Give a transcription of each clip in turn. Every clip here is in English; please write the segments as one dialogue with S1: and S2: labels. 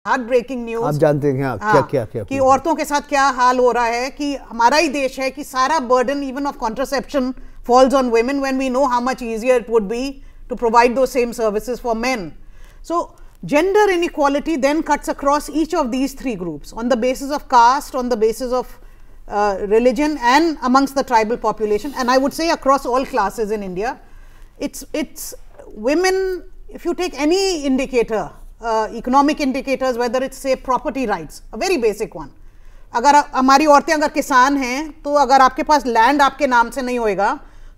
S1: Heart breaking news.
S2: आप जानते हैं क्या
S1: कि औरतों के साथ क्या हाल हो रहा है, कि हमारा ही देश है कि सारा burden even of contraception falls on women when we know how much easier it would be to provide those same services for men. So gender inequality then cuts across each of these three groups on the basis of caste, on the basis of religion, and amongst the tribal population, and I would say across all classes in India. It's women, if you take any indicator, economic indicators, whether it's say property rights, a very basic one. अगर हमारी औरतें अगर किसान हैं तो अगर आपके पास land आपके नाम से नहीं होएगा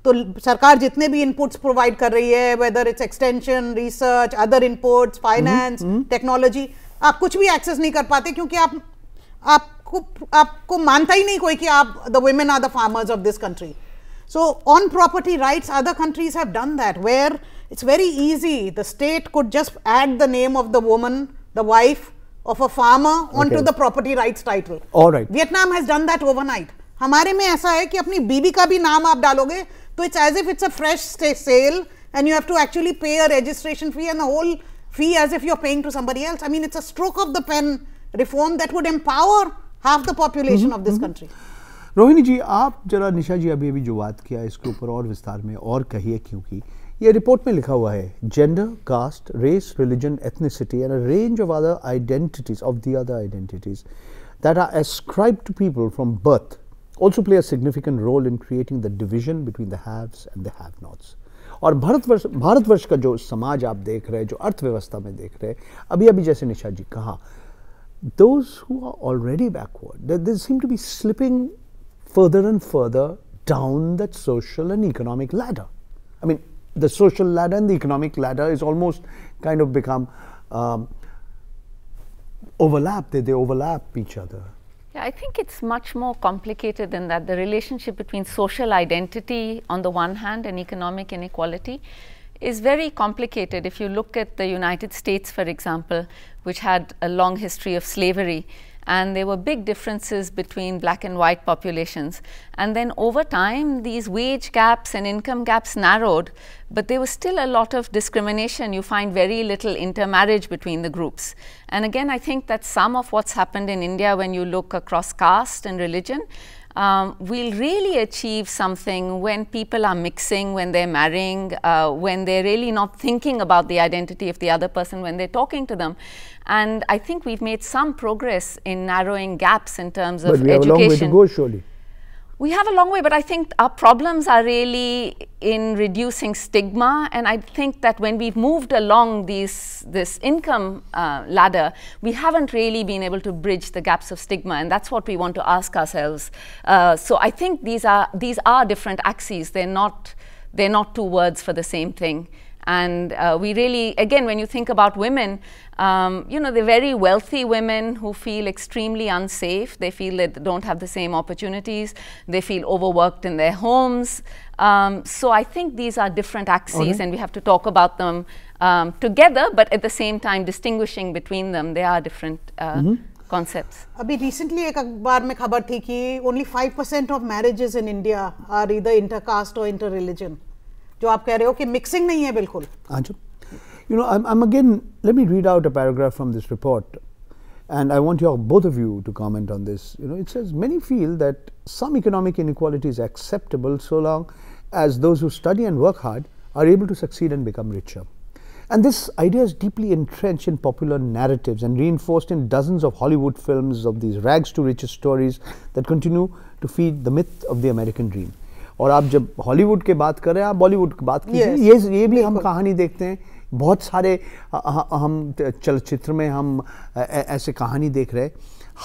S1: तो सरकार जितने भी इनपुट्स प्रोवाइड कर रही है, whether it's extension, research, other inputs, finance, technology, आप कुछ भी एक्सेस नहीं कर पाते क्योंकि आपको मानता ही नहीं कोई कि आप the women are the farmers of this country. So on property rights, other countries have done that, where it's very easy. The state could just add the name of the woman, the wife of a farmer, onto the property rights title.
S2: All right.
S1: Vietnam has done that overnight. हमारे में ऐसा है कि अपनी बीवी का भी नाम आप डालोगे तो it's as if it's a fresh sale and you have to actually pay a registration fee and the whole fee as if you're paying to somebody else. I mean, it's a stroke of the pen reform that would empower half the population of this country.
S2: Rohini जी, आप जरा निशा जी अभी जो बात किया इसके ऊपर और विस्तार में और कहिए, क्योंकि ये रिपोर्ट में लिखा हुआ है gender, caste, race, religion, ethnicity and a range of other identities that are ascribed to people from birth also play a significant role in creating the division between the haves and the have-nots. और भारतवर्ष का जो समाज आप देख रहे हैं, जो अर्थव्यवस्था में देख रहे हैं, अभी जैसे निशा जी कहा, those who are already backward, they seem to be slipping further and further down that social and economic ladder. I mean, the social ladder and the economic ladder is almost kind of become overlap. They overlap each other.
S3: Yeah, I think it's much more complicated than that. The relationship between social identity on the one hand and economic inequality is very complicated. If you look at the United States, for example, which had a long history of slavery, and there were big differences between black and white populations. And then over time, these wage gaps and income gaps narrowed, but there was still a lot of discrimination. You find very little intermarriage between the groups. And again, I think that's some of what's happened in India when you look across caste and religion. We'll really achieve something when people are mixing, when they're marrying, when they're really not thinking about the identity of the other person when they're talking to them. And I think we've made some progress in narrowing gaps in terms of education.
S2: But we have a long way to go, surely.
S3: We have a long way, but I think our problems are really in reducing stigma. And I think that when we've moved along this income ladder, we haven't really been able to bridge the gaps of stigma, and that's what we want to ask ourselves. So I think these are different axes. They're not two words for the same thing. And we really, again, when you think about women, you know, they're very wealthy women who feel extremely unsafe. They feel that they don't have the same opportunities. They feel overworked in their homes. So I think these are different axes, and we have to talk about them together, but at the same time distinguishing between them. They are different concepts.
S1: अभी recently एक अखबार में खबर थी कि only 5% of marriages in India are either intercaste or interreligion. जो आप कह रहे हो कि mixing नहीं है बिल्कुल.
S2: You know, I'm again, let me read out a paragraph from this report, and I want both of you to comment on this. You know, it says, many feel that some economic inequality is acceptable so long as those who study and work hard are able to succeed and become richer. And this idea is deeply entrenched in popular narratives and reinforced in dozens of Hollywood films of these rags to riches stories that continue to feed the myth of the American dream. और आप जब Hollywood के बात कर रहे हैं, आप बॉलीवुड की बात कीजिए, ये भी हम कहानी देखते हैं, बहुत सारे हम चलचित्र में हम ऐसे कहानी देख रहे हैं.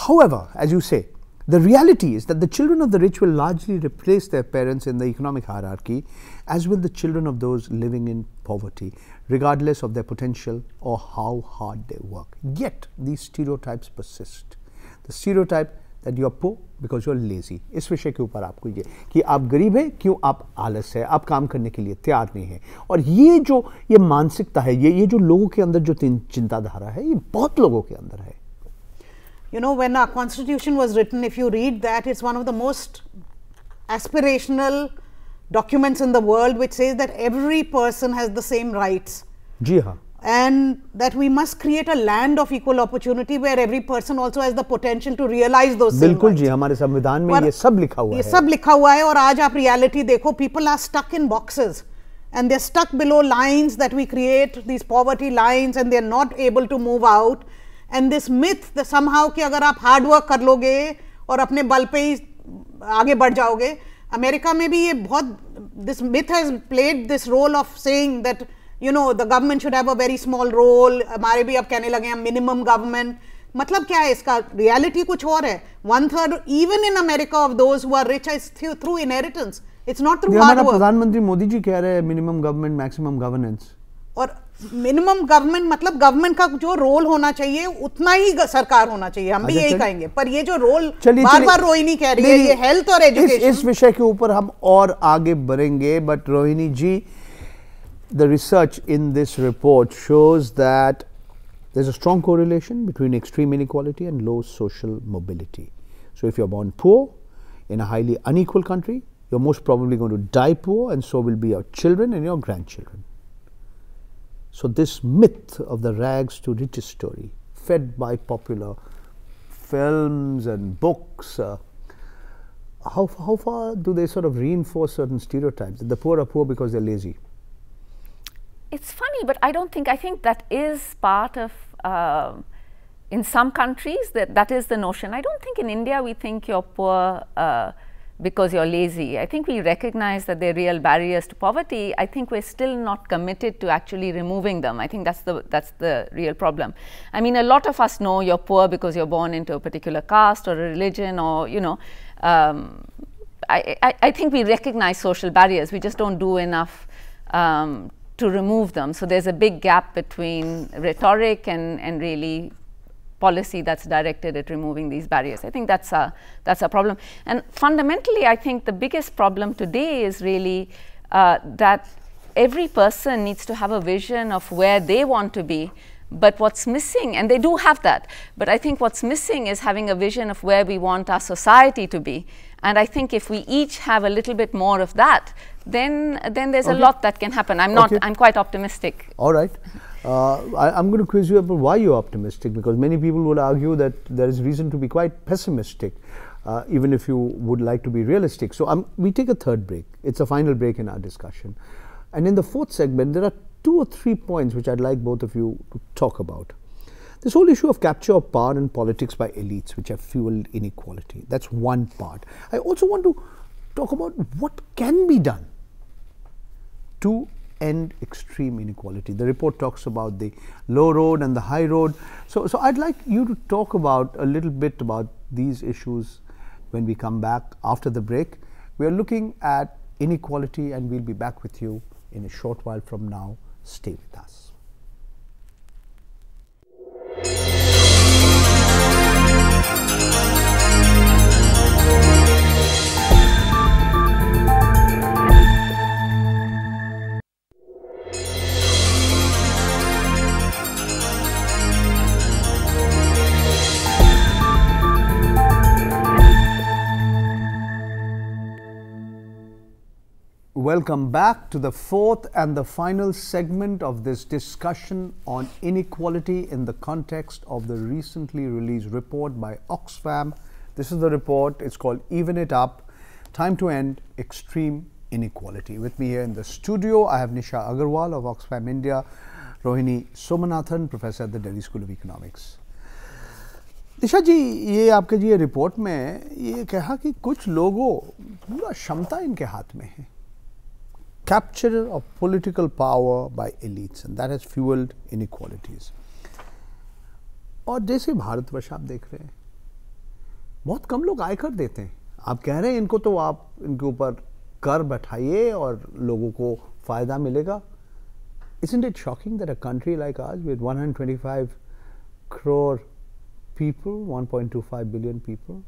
S2: However, as you say, the reality is that the children of the rich will largely replace their parents in the economic hierarchy, as will the children of those living in poverty, regardless of their potential or how hard they work. Yet, these stereotypes persist. The stereotype that you are poor because you are lazy. इस विषय के ऊपर आपको ये कि आप गरीब हैं, क्यों आप आलस है, आप काम करने के लिए तैयार नहीं है. और ये मानसिकता है, ये जो लोगों के अंदर जो चिंताधारा है, ये बहुत लोगों के अंदर है.
S1: You know, when our constitution was written, if you read that, it's one of the most aspirational documents in the world, which says that every person has the same rights.
S2: जी हाँ.
S1: and that we must create a land of equal opportunity where every person also has the potential to realize those same
S2: बिल्कुल
S1: rights.
S2: जी, हमारे संविधान में ये सब लिखा हुआ है.
S1: ये सब लिखा हुआ है और आज आप reality देखो, people are stuck in boxes and they're stuck below lines that we create, these poverty lines, and they're not able to move out. And this myth that somehow कि अगर आप hard work कर लोगे और अपने बल पे ही आगे बढ़ जाओगे, अमेरिका में भी ये बहुत, this myth has played this role of saying that you know the government should have a very small role. हमारे भी अब कहने लगे हैं minimum government. मतलब क्या है इसका? reality कुछ और है. 1/3 even in America of those who are rich is through inheritance. It's not through hard work.
S2: प्रधानमंत्री मोदी जी कह रहे हैं minimum government, maximum governance.
S1: और मिनिमम गवर्नमेंट मतलब गवर्नमेंट का जो रोल होना चाहिए उतना ही सरकार होना चाहिए, हम भी यही कहेंगे. पर ये जो रोल बार-बार रोहिणी कह रही है, ये हेल्थ और एजुकेशन,
S2: इस विषय के ऊपर हम और आगे बढ़ेंगे. But Rohini ji, the research in this report shows that there's a strong correlation between extreme inequality and low social mobility. So if you're born poor in a highly unequal country, you're most probably going to die poor, and so will be your children and your grandchildren. So this myth of the rags to riches story, fed by popular films and books, how far do they sort of reinforce certain stereotypes that the poor are poor because they're lazy?
S3: It's funny, but I think that is part of, in some countries, that is the notion. I don't think in India we think you're poor because you're lazy. I think we recognize that there are real barriers to poverty. I think we're still not committed to actually removing them. I think that's the real problem. I mean, a lot of us know you're poor because you're born into a particular caste or a religion, or, you know, I think we recognize social barriers. We just don't do enough to remove them. So there's a big gap between rhetoric and really policy that's directed at removing these barriers. I think that's a problem. And fundamentally, I think the biggest problem today is really that every person needs to have a vision of where they want to be. But what's missing, and they do have that, but I think what's missing is having a vision of where we want our society to be. And I think if we each have a little bit more of that, then there's a lot that can happen. I'm quite optimistic.
S2: All right. I'm going to quiz you about why you're optimistic, because many people would argue that there is reason to be quite pessimistic, even if you would like to be realistic. So we take a third break. It's a final break in our discussion. And in the fourth segment, there are 2 or 3 points which I'd like both of you to talk about. This whole issue of capture of power in politics by elites, which have fueled inequality. That's one part. I also want to talk about what can be done to end extreme inequality. The report talks about the low road and the high road. So I'd like you to talk about a little bit about these issues when we come back after the break. We are looking at inequality, and we'll be back with you in a short while from now. Stay with us. Welcome back to the fourth and the final segment of this discussion on inequality in the context of the recently released report by Oxfam. This is the report. It's called Even It Up, Time to End Extreme Inequality. With me here in the studio, I have Nisha Agarwal of Oxfam India, Rohini Somanathan, Professor at the Delhi School of Economics. निशा जी, ये आपके जी report में ये कहा कि कुछ लोगों पूरा क्षमता इनके हाथ में है. Capture of political power by elites, and that has fueled inequalities. और जैसे भारतवर्ष आप देख रहे हैं, बहुत कम लोग आयकर देते हैं. आप कह रहे हैं इनको तो आप इनके ऊपर कर बैठाइए और लोगों को फायदा मिलेगा. Isn't it shocking that a country like ours with 125 crore people, 1.25 billion people,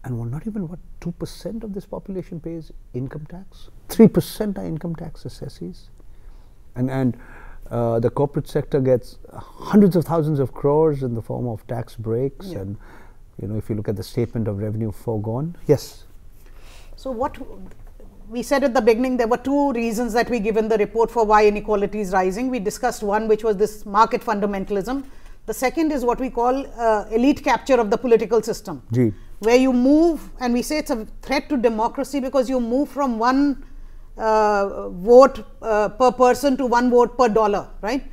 S2: and not even 2% of this population pays income tax. 3% are income tax assessees, and the corporate sector gets hundreds of thousands of crores in the form of tax breaks. Yeah. And if you look at the statement of revenue foregone, yes.
S1: So we said at the beginning there were two reasons that we give in the report for why inequality is rising. We discussed one, which was this market fundamentalism. The second is what we call elite capture of the political system, where you move, and we say it's a threat to democracy because you move from one vote per person to one vote per dollar, right?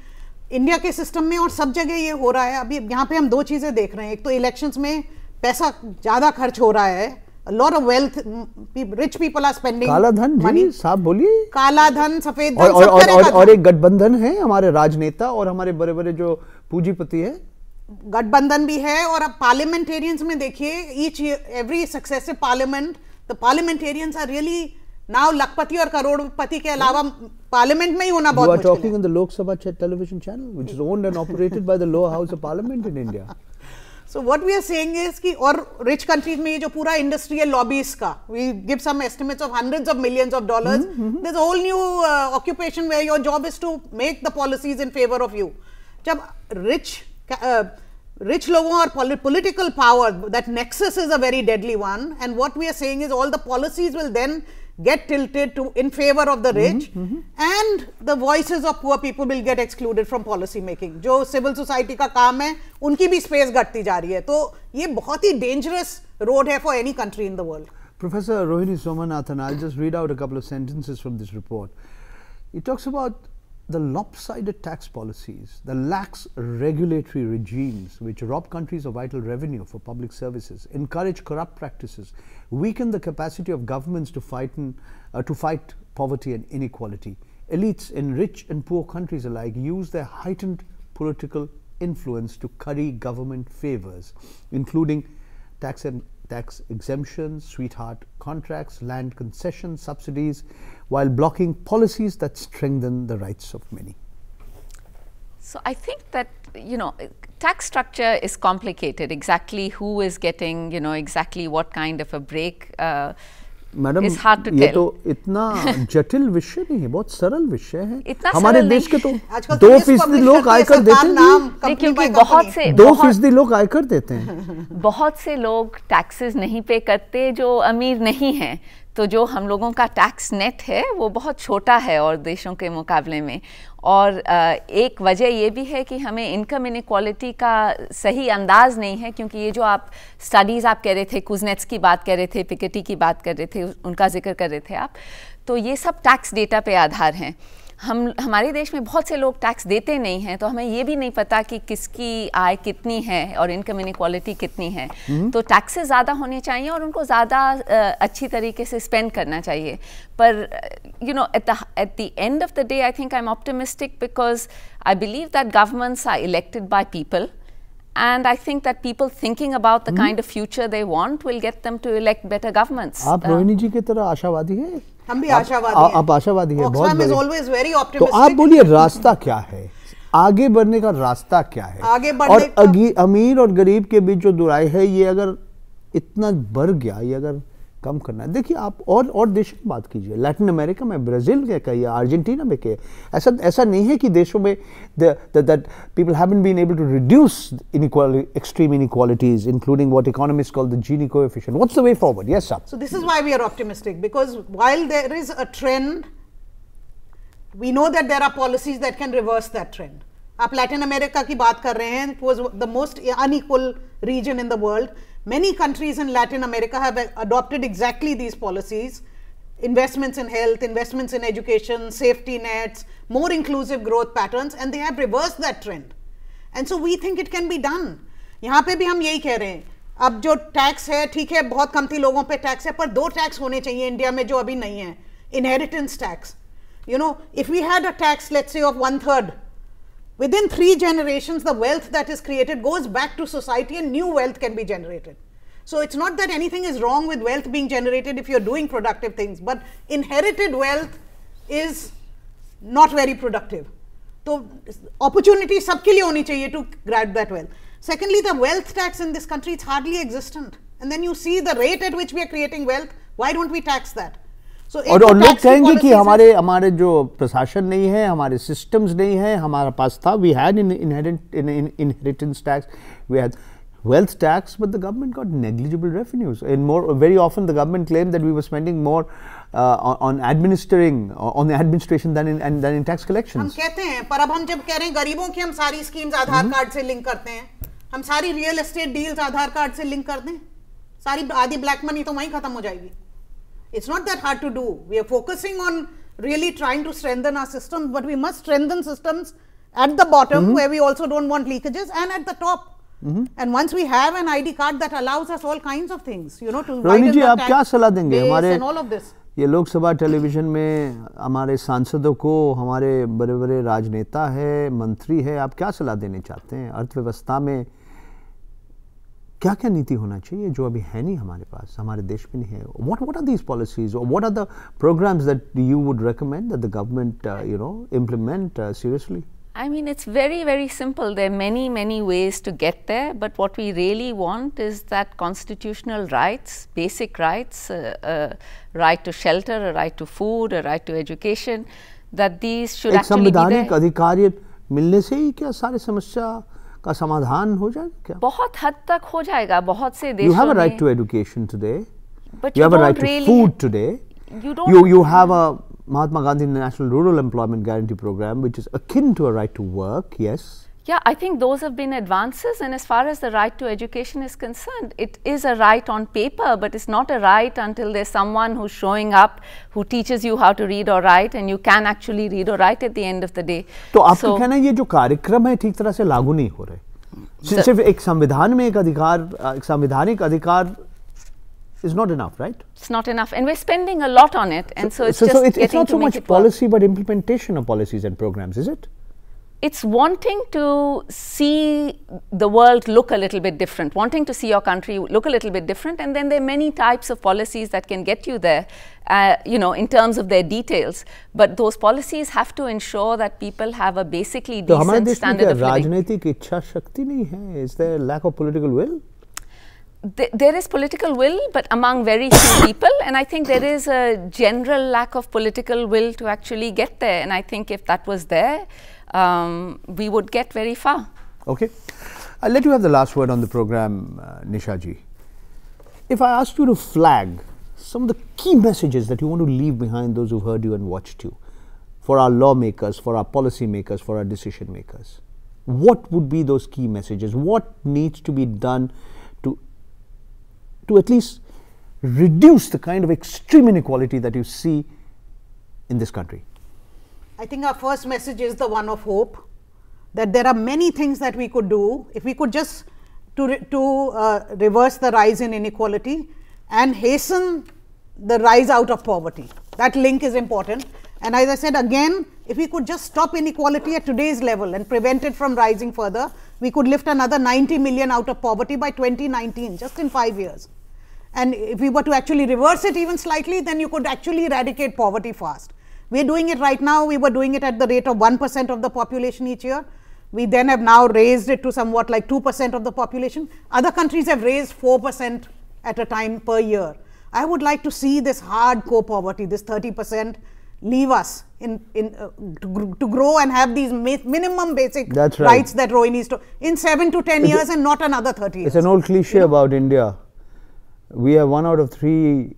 S1: India के system में और सब जगह ये हो रहा है. अभी यहाँ पे हम दो चीजें देख रहे हैं. एक तो इलेक्शंस में पैसा ज्यादा खर्च हो रहा है. A lot of wealth, rich people are spending
S2: काला धन
S1: money.
S2: जी साहब बोलिए.
S1: काला धन, सफेद धन, सब करेगा.
S2: और एक गठबंधन है हमारे राजनेता और हमारे बड़े बड़े जो पूंजीपति है.
S1: गठबंधन भी है. और अब पार्लियामेंटेरियंस में देखिए, every successive parliament, the parliamentarians are really now लखपति और करोड़पति के अलावा पार्लियामेंट में ही होना बहुत मुश्किल है.
S2: You are talking in the Lok Sabha television channel, which is owned and operated by the lower house of parliament in India.
S1: So what we are saying is कि और rich countries में ये जो पूरा industrial lobbies का, we give some estimates of hundreds of millions of dollars. There's a whole new occupation where your job is to make the policies in favor of you. जब rich लोगों और political power, that nexus is a very deadly one, and what we are saying is all the policies will then get tilted to in favor of the rich, and the voices of poor people will get excluded from policy making. जो civil society का काम है, उनकी भी space घटती जा रही है. तो ये बहुत ही dangerous road है for any country in the world.
S2: Professor Rohini Somanathan, I'll just read out a couple of sentences from this report. It talks about the lopsided tax policies, the lax regulatory regimes which rob countries of vital revenue for public services, encourage corrupt practices, weaken the capacity of governments to fight poverty and inequality. Elites in rich and poor countries alike use their heightened political influence to curry government favors, including tax exemptions, sweetheart contracts, land concessions, subsidies, while blocking policies that strengthen the rights of many.
S3: So I think that, you know, tax structure is complicated. Exactly who is getting, you know, exactly what kind of a break is hard to tell.
S2: ये तो इतना जटिल विषय नहीं है, बहुत सरल विषय है.
S3: इतना
S2: हमारे
S3: सरल
S2: देश के तो
S1: नहीं.
S2: 2% लोग आयकर देते हैं.
S3: क्योंकि बहुत से
S2: 2% लोग आयकर देते हैं.
S3: बहुत से लोग टैक्सेस नहीं पे करते जो अमीर नहीं हैं. तो जो हम लोगों का टैक्स नेट है वो बहुत छोटा है और देशों के मुकाबले में. और एक वजह ये भी है कि हमें इनकम इनइक्वालिटी का सही अंदाज नहीं है, क्योंकि ये जो आप स्टडीज़ आप कह रहे थे, कुजनेट्स की बात कर रहे थे, पिकेटी की बात कर रहे थे, उनका जिक्र कर रहे थे आप, तो ये सब टैक्स डेटा पे आधार हैं. हमारे देश में बहुत से लोग टैक्स देते नहीं हैं, तो हमें ये भी नहीं पता कि किसकी आय कितनी है और इनकम इनइक्वालिटी कितनी है. तो टैक्सेस ज़्यादा होने चाहिए और उनको ज़्यादा अच्छी तरीके से स्पेंड करना चाहिए. पर you know, at the end of the day, I think I'm optimistic because I believe that governments are elected by people, and I think that people thinking about the kind of future they want will get them to elect better governments.
S2: आप रोहिणी जी की तरह आशावादी हैं?
S1: हम भी आशावादी हैं.
S2: आप आशावादी हैं, बहुत
S1: Oxfam is always very optimistic.
S2: तो आप बोलिए रास्ता क्या है, आगे बढ़ने का रास्ता क्या है?
S1: आगे बढ़ने
S2: और अमीर और गरीब के बीच जो दुराई है, ये अगर इतना बढ़ गया, ये अगर कम करना है. देखिए आप और देशों की बात कीजिए, लैटिन अमेरिका में, ब्राज़ील के कहिए, अर्जेंटीना में कहिए, ऐसा नहीं है कि देशों में that people haven't been able to reduce extreme inequalities, including what economists call the Gini coefficient. What's the way forward? Yes, sir.
S1: So this is why we are optimistic, because while there is a trend, we know that there are policies that can reverse that trend. आप Latin America की बात कर रहे हैं, it was the most unequal region in the world. Many countries in Latin America have adopted exactly these policies: investments in health, investments in education, safety nets, more inclusive growth patterns, and they have reversed that trend. And so we think it can be done. यहाँ पे भी हम यही कह रहे हैं. अब जो टैक्स है, ठीक है, बहुत कम थी लोगों पे टैक्स है, पर 2 टैक्स होने चाहिए इंडिया में जो अभी नहीं है. Inheritance tax. You know, if we had a tax, let's say, of 1/3, within 3 generations, the wealth that is created goes back to society and new wealth can be generated. So it's not that anything is wrong with wealth being generated if you're doing productive things, but inherited wealth is not very productive. So opportunity सबके लिए होनी चाहिए to grab that wealth. Secondly, the wealth tax in this country is hardly existent. And then you see the rate at which we are creating wealth. Why don't we tax that?
S2: और लोग कहेंगे कि हमारे जो प्रशासन नहीं है, हमारे सिस्टम्स नहीं है, हमारे पास था, we had inheritance tax, we had. wealth tax, but the government got negligible revenues. And very often the government claimed that we were spending more on the administration than in tax collections.
S1: हम कहते हैं, पर अब हम जब कह रहे हैं गरीबों की हम सारी स्कीम्स आधार कार्ड से लिंक करते हैं, हम सारी रियल एस्टेट डील्स आधार कार्ड से लिंक कर दें, सारी आधी ब्लैक मनी तो वहीं खत्म हो जाएगी. It's not that hard to do. We are focusing on really trying to strengthen our systems, but we must strengthen systems at the bottom where we also don't want leakages, and at the top. And once we have an ID card that allows us all kinds of things, you know, to
S2: Rohini जी, आप क्या सलाह देंगे हमारे
S1: and all of this.
S2: ये Lok Sabha television में हमारे सांसदों को, हमारे बड़े बड़े राजनेता है, मंत्री है, आप क्या सलाह देने चाहते हैं? अर्थव्यवस्था में क्या क्या नीति होना चाहिए जो अभी है नहीं हमारे पास, हमारे देश में नहीं है? What are these policies, or what are the programs that you would recommend that the government implement seriously?
S3: I mean, it's very, very simple. There are many, many ways to get there, but what we really want is that constitutional rights, basic rights, a right to shelter, a right to food, a right to education, that these should actually be there.
S2: संवैधानिक अधिकारियत मिलने से ही क्या सारी समस्या का समाधान हो जाएगा क्या?
S3: बहुत हद तक हो जाएगा. बहुत से देशों में.
S2: You have a right to education today.
S3: But
S2: you have a right to food today. You have a Mahatma Gandhi National Rural Employment Guarantee Program, which is akin to a right to work. Yes.
S3: Yeah, I think those have been advances, and as far as the right to education is concerned, it is a right on paper, but it's not a right until there's someone who's showing up who teaches you how to read or write, and you can actually read or write at the end of the day.
S2: तो आपका कहना है ये जो कार्यक्रम है ठीक तरह से लागू नहीं हो रहे? सिर्फ एक संविधान में एक अधिकार, एक संवैधानिक अधिकार is not enough, right?
S3: It's not enough, and we're spending a lot on it, and so it's
S2: not so much policy but implementation of policies and programs, is it?
S3: It's wanting to see the world look a little bit different, wanting to see your country look a little bit different, and then there are many types of policies that can get you there, in terms of their details. But those policies have to ensure that people have a basically decent standard of living.
S2: राजनीतिक इच्छा शक्ति नहीं है? Is there a lack of political will?
S3: There is political will, but among very few people, and I think there is a general lack of political will to actually get there, and I think if that was there, we would get very far.
S2: Okay. I'll let you have the last word on the program, Nisha ji. If I asked you to flag some of the key messages that you want to leave behind, those who've heard you and watched you, for our lawmakers, for our policy makers, for our decision makers, what would be those key messages? What needs to be done to at least reduce the kind of extreme inequality that you see in this country?
S1: I think our first message is the one of hope, that there are many things that we could do if we could just reverse the rise in inequality and hasten the rise out of poverty. That link is important, and as I said again, if we could just stop inequality at today's level and prevent it from rising further, we could lift another 90 million out of poverty by 2019, just in 5 years. And if we were to actually reverse it even slightly, then you could actually eradicate poverty fast. We are doing it right now. We were doing it at the rate of 1% of the population each year. We then have now raised it to somewhat like 2% of the population. Other countries have raised 4% at a time per year. I would like to see this hardcore poverty, this 30%, leave us to grow and have these minimum basic rights that Rohini is in 7 to 10 years and not another 30 years.
S2: It's an old cliche about India. We have 1 out of 3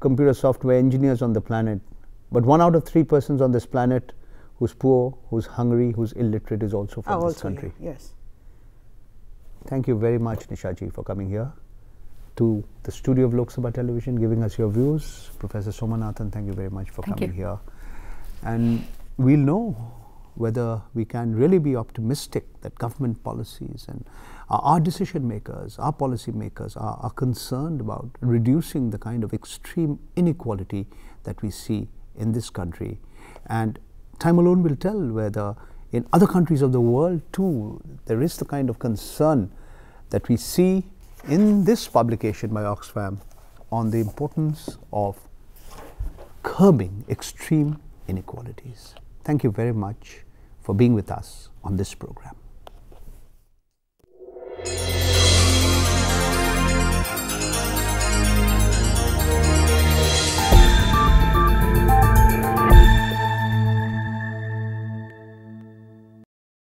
S2: computer software engineers on the planet, but 1 out of 3 persons on this planet who's poor, who's hungry, who's illiterate is also from this country.
S1: Yes.
S2: Thank you very much, Nisha ji, for coming here to the studio of Lok Sabha Television, giving us your views. Professor Somanathan, thank you very much for coming here. And we'll know whether we can really be optimistic that government policies and our decision makers, our policy makers are concerned about reducing the kind of extreme inequality that we see in this country. And time alone will tell whether in other countries of the world too there is the kind of concern that we see in this publication by Oxfam on the importance of curbing extreme inequalities. Thank you very much for being with us on this program.